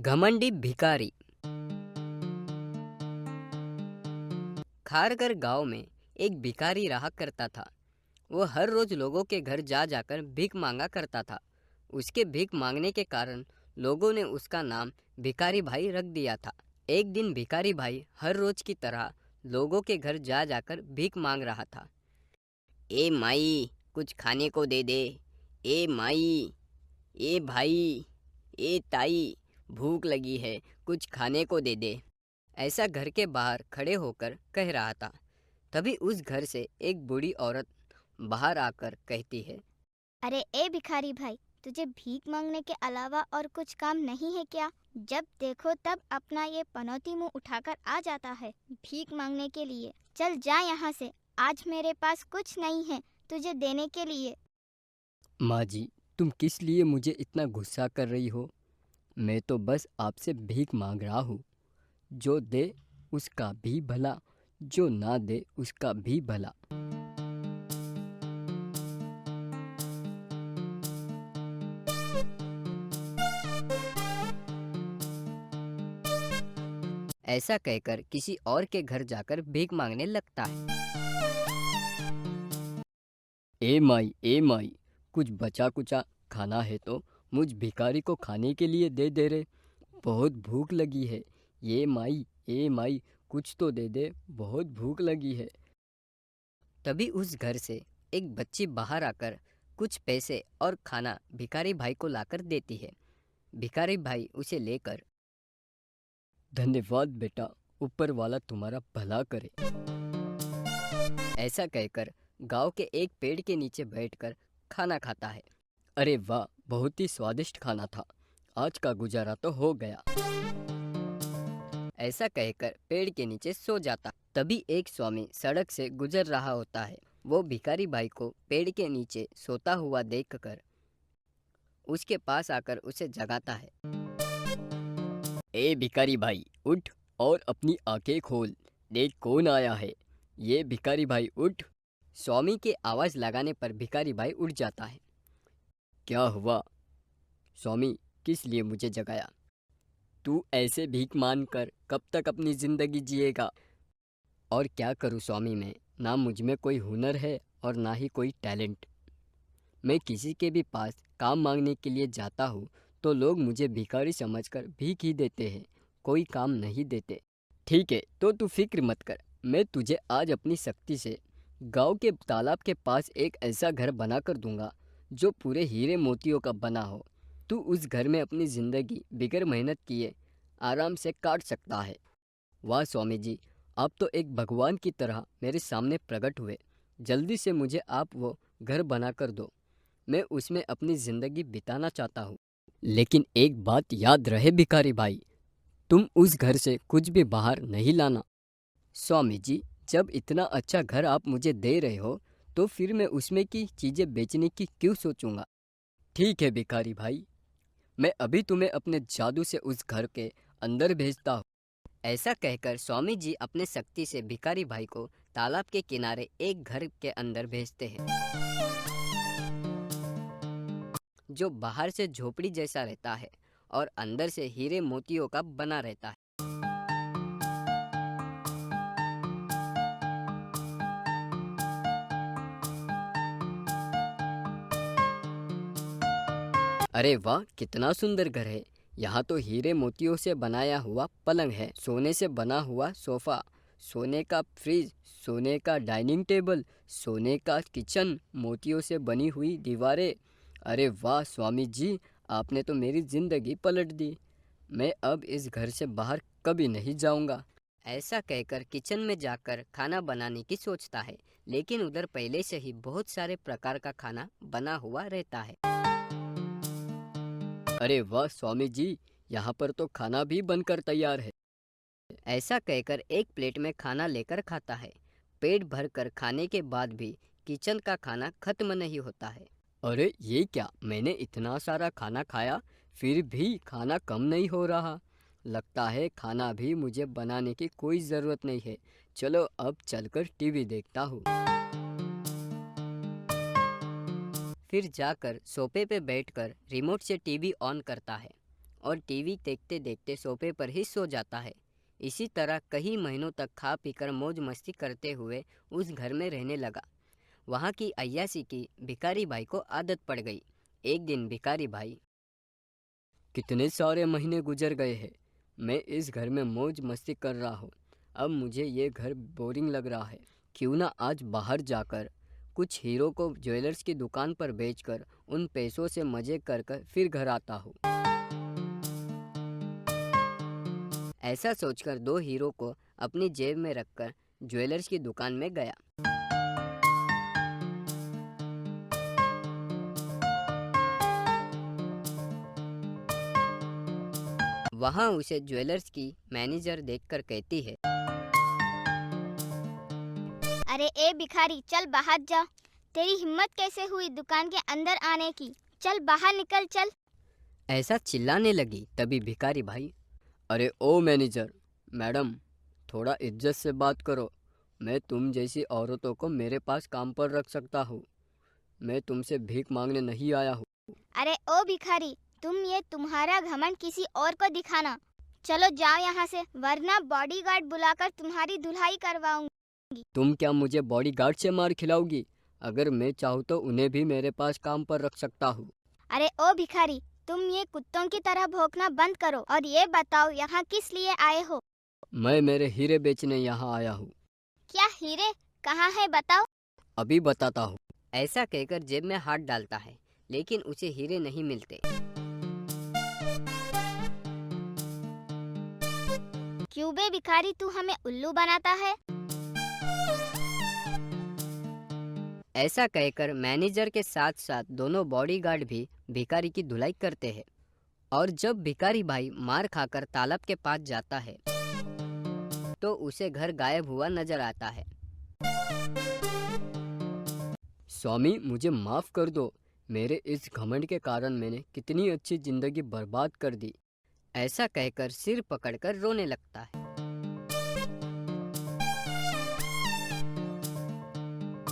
घमंडी भिखारी। खारघर गांव में एक भिखारी रहा करता था। वो हर रोज लोगों के घर जा जाकर भीख मांगा करता था। उसके भीख मांगने के कारण लोगों ने उसका नाम भिखारी भाई रख दिया था। एक दिन भिखारी भाई हर रोज की तरह लोगों के घर जा जाकर भीख मांग रहा था। ए माई, कुछ खाने को दे दे। ए माई, ए भाई, ए ताई, भूख लगी है, कुछ खाने को दे दे। ऐसा घर के बाहर खड़े होकर कह रहा था। तभी उस घर से एक बूढ़ी औरत बाहर आकर कहती है, अरे ए भिखारी भाई, तुझे भीख मांगने के अलावा और कुछ काम नहीं है क्या? जब देखो तब अपना ये पनौती मुंह उठाकर आ जाता है भीख मांगने के लिए। चल जा यहाँ से, आज मेरे पास कुछ नहीं है तुझे देने के लिए। माँ जी, तुम किस लिए मुझे इतना गुस्सा कर रही हो? मैं तो बस आपसे भीख मांग रहा हूँ। जो दे उसका भी भला, जो ना दे उसका भी भला। ऐसा कहकर किसी और के घर जाकर भीख मांगने लगता है। ए माई, कुछ बचा कुचा खाना है तो मुझ भिखारी को खाने के लिए दे दे रे। बहुत भूख लगी है। ए माई, कुछ तो दे दे, बहुत भूख लगी है। तभी उस घर से एक बच्ची बाहर आकर कुछ पैसे और खाना भिखारी भाई को लाकर देती है। भिखारी भाई उसे लेकर, धन्यवाद बेटा, ऊपर वाला तुम्हारा भला करे, ऐसा कहकर गांव के एक पेड़ के नीचे बैठकर खाना खाता है। अरे वाह, बहुत ही स्वादिष्ट खाना था। आज का गुजारा तो हो गया, ऐसा कहकर पेड़ के नीचे सो जाता। तभी एक स्वामी सड़क से गुजर रहा होता है। वो भिखारी भाई को पेड़ के नीचे सोता हुआ देखकर उसके पास आकर उसे जगाता है। ए भिखारी भाई, उठ और अपनी आंखें खोल, देख कौन आया है। ये भिखारी भाई उठ। स्वामी के आवाज लगाने पर भिखारी भाई उठ जाता है। क्या हुआ स्वामी, किस लिए मुझे जगाया? तू ऐसे भीख मान कर कब तक अपनी जिंदगी जिएगा? और क्या करूं स्वामी, मैं ना मुझ में कोई हुनर है और ना ही कोई टैलेंट। मैं किसी के भी पास काम मांगने के लिए जाता हूँ तो लोग मुझे भिखारी समझकर भीख ही देते हैं, कोई काम नहीं देते। ठीक है, तो तू फिक्र मत कर, मैं तुझे आज अपनी शक्ति से गांव के तालाब के पास एक ऐसा घर बना कर दूंगा जो पूरे हीरे मोतियों का बना हो। तू उस घर में अपनी ज़िंदगी बिगैर मेहनत किए आराम से काट सकता है। वाह स्वामी जी, आप तो एक भगवान की तरह मेरे सामने प्रकट हुए। जल्दी से मुझे आप वो घर बना कर दो, मैं उसमें अपनी ज़िंदगी बिताना चाहता हूँ। लेकिन एक बात याद रहे भिखारी भाई, तुम उस घर से कुछ भी बाहर नहीं लाना। स्वामी जी, जब इतना अच्छा घर आप मुझे दे रहे हो तो फिर मैं उसमें की चीज़ें बेचने की क्यों सोचूंगा। ठीक है भिखारी भाई, मैं अभी तुम्हें अपने जादू से उस घर के अंदर भेजता हूँ। ऐसा कहकर स्वामी जी अपने शक्ति से भिखारी भाई को तालाब के किनारे एक घर के अंदर भेजते हैं, जो बाहर से झोपड़ी जैसा रहता है और अंदर से हीरे मोतियों का बना रहता है। अरे वाह, कितना सुंदर घर है। यहाँ तो हीरे मोतियों से बनाया हुआ पलंग है, सोने से बना हुआ सोफा, सोने का फ्रिज, सोने का डाइनिंग टेबल, सोने का किचन, मोतियों से बनी हुई दीवारें। अरे वाह स्वामी जी, आपने तो मेरी जिंदगी पलट दी। मैं अब इस घर से बाहर कभी नहीं जाऊंगा। ऐसा कहकर किचन में जाकर खाना बनाने की सोचता है, लेकिन उधर पहले से ही बहुत सारे प्रकार का खाना बना हुआ रहता है। अरे वाह स्वामी जी, यहाँ पर तो खाना भी बनकर तैयार है। ऐसा कहकर एक प्लेट में खाना लेकर खाता है। पेट भर कर खाने के बाद भी किचन का खाना खत्म नहीं होता है। अरे ये क्या, मैंने इतना सारा खाना खाया फिर भी खाना कम नहीं हो रहा। लगता है खाना भी मुझे बनाने की कोई ज़रूरत नहीं है। चलो अब चलकर टीवी देखता हूँ। फिर जाकर सोफे पे बैठकर रिमोट से टीवी ऑन करता है और टीवी देखते देखते सोफे पर ही सो जाता है। इसी तरह कई महीनों तक खा पीकर मौज मस्ती करते हुए उस घर में रहने लगा। वहाँ की अय्याशी की भिखारी भाई को आदत पड़ गई। एक दिन भिखारी भाई, कितने सारे महीने गुजर गए हैं, मैं इस घर में मौज मस्ती कर रहा हूँ, अब मुझे ये घर बोरिंग लग रहा है। क्यों ना आज बाहर जाकर कुछ हीरो को ज्वेलर्स की दुकान पर बेचकर उन पैसों से मजे कर कर फिर घर आता हूँ। ऐसा सोचकर दो हीरो को अपनी जेब में रखकर ज्वेलर्स की दुकान में गया। वहाँ उसे ज्वेलर्स की मैनेजर देखकर कहती है, अरे ए भिखारी, चल बाहर जा। तेरी हिम्मत कैसे हुई दुकान के अंदर आने की? चल बाहर निकल, चल। ऐसा चिल्लाने लगी। तभी भिखारी भाई, अरे ओ मैनेजर मैडम, थोड़ा इज्जत से बात करो। मैं तुम जैसी औरतों को मेरे पास काम पर रख सकता हूँ, मैं तुमसे भीख मांगने नहीं आया हूँ। अरे ओ भिखारी, तुम्हारा घमंड किसी और को दिखाना। चलो जाओ यहाँ से, वरना बॉडीगार्ड बुलाकर तुम्हारी धुलाई करवाऊंगी। तुम क्या मुझे बॉडीगार्ड से मार खिलाओगी? अगर मैं चाहूँ तो उन्हें भी मेरे पास काम पर रख सकता हूँ। अरे ओ भिखारी, तुम ये कुत्तों की तरह भौंकना बंद करो और ये बताओ यहाँ किस लिए आए हो? मैं मेरे हीरे बेचने यहाँ आया हूँ। क्या हीरे? कहाँ है बताओ? अभी बताता हूँ। ऐसा कहकर जेब में हाथ डालता है, लेकिन उसे हीरे नहीं मिलते। क्यों बे भिखारी, तू हमें उल्लू बनाता है? ऐसा कहकर मैनेजर के साथ साथ दोनों बॉडीगार्ड भी भिखारी की धुलाई करते हैं। और जब भिखारी भाई मार खाकर तालाब के पास जाता है तो उसे घर गायब हुआ नजर आता है। स्वामी, मुझे माफ कर दो, मेरे इस घमंड के कारण मैंने कितनी अच्छी जिंदगी बर्बाद कर दी। ऐसा कहकर सिर पकड़कर रोने लगता है।